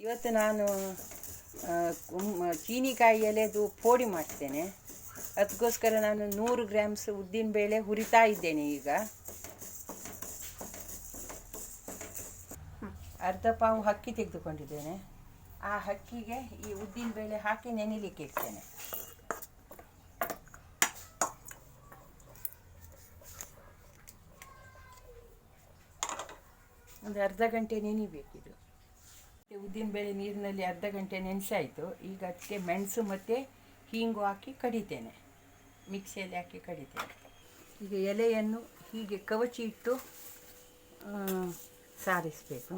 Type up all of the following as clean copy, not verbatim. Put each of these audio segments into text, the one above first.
ಇವತ್ತು ನಾನು ಚೀನಿಕಾಯಿ ಎಲೆದು ಪೋಡಿ ಮಾಡ್ತೇನೆ. ಅದಕ್ಕೋಸ್ಕರ ನಾನು 100 ಗ್ರಾಮ್ಸ್ ಉದ್ದಿನಬೇಳೆ ಹುರಿತಾ ಇದ್ದೇನೆ. ಈಗ ಅರ್ಧ ಪಾವು ಅಕ್ಕಿ ತೆಗೆದುಕೊಂಡಿದ್ದೇನೆ. ಆ ಅಕ್ಕಿಗೆ ಈ ಉದ್ದಿನಬೇಳೆ ಹಾಕಿ ನೆನೆಲಿಕ್ಕೆ ಇಡ್ತೇನೆ. ಒಂದು ಅರ್ಧ ಗಂಟೆ ನೆನಿಬೇಕಿದು. ಉದ್ದಿನಬೇಳೆ ನೀರಿನಲ್ಲಿ ಅರ್ಧ ಗಂಟೆ ನೆನೆಸಾಯಿತು. ಈಗ ಅದಕ್ಕೆ ಮೆಣಸು ಮತ್ತು ಹೀಂಗು ಹಾಕಿ ಕಡಿತೇನೆ. ಮಿಕ್ಸಿಯಲ್ಲಿ ಹಾಕಿ ಕಡಿತೇನೆ. ಈಗ ಎಲೆಯನ್ನು ಹೀಗೆ ಕವಚಿ ಇಟ್ಟು ಸಾರಿಸಬೇಕು.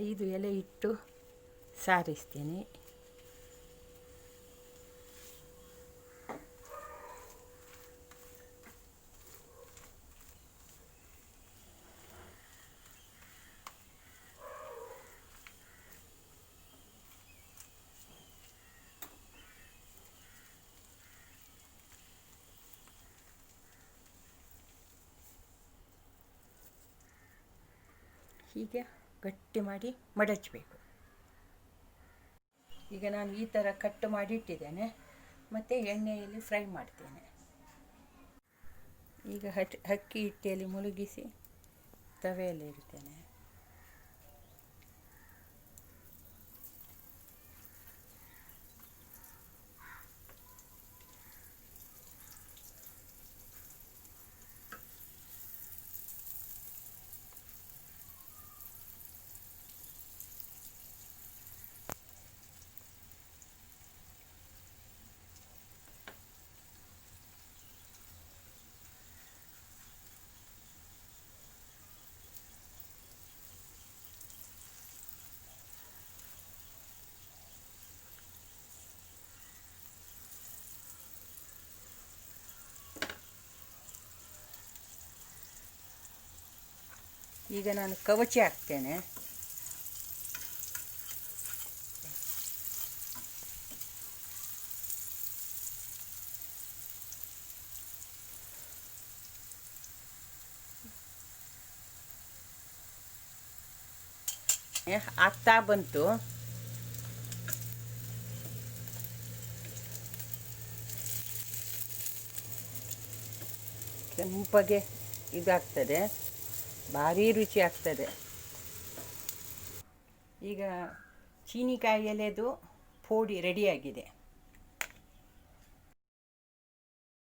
ಐದು ಎಲೆ ಇಟ್ಟು ಸಾರಿಸ್ತೀನಿ. ಹೀಗೆ ಗಟ್ಟಿ ಮಾಡಿ ಮಡಚಬೇಕು. ಈಗ ನಾನು ಈ ಥರ ಕಟ್ ಮಾಡಿ ಇಟ್ಟಿದ್ದೇನೆ. ಮತ್ತು ಎಣ್ಣೆಯಲ್ಲಿ ಫ್ರೈ ಮಾಡ್ತೇನೆ. ಈಗ ಅಕ್ಕಿ ಹಿಟ್ಟಲ್ಲಿ ಮುಳುಗಿಸಿ ತವೆಯಲ್ಲಿ ಇಡ್ತೇನೆ. ಈಗ ನಾನು ಕವಚಿ ಹಾಕ್ತೇನೆ. ಆಗ್ತಾ ಬಂತು. ಕೆಂಪಗೆ ಇದಾಗ್ತದೆ, ಭಾರಿ ರುಚಿ ಆಗ್ತದೆ. ಈಗ ಚೀನಿಕಾಯಿ ಎಲೆದು ಪೋಡಿ ರೆಡಿಯಾಗಿದೆ.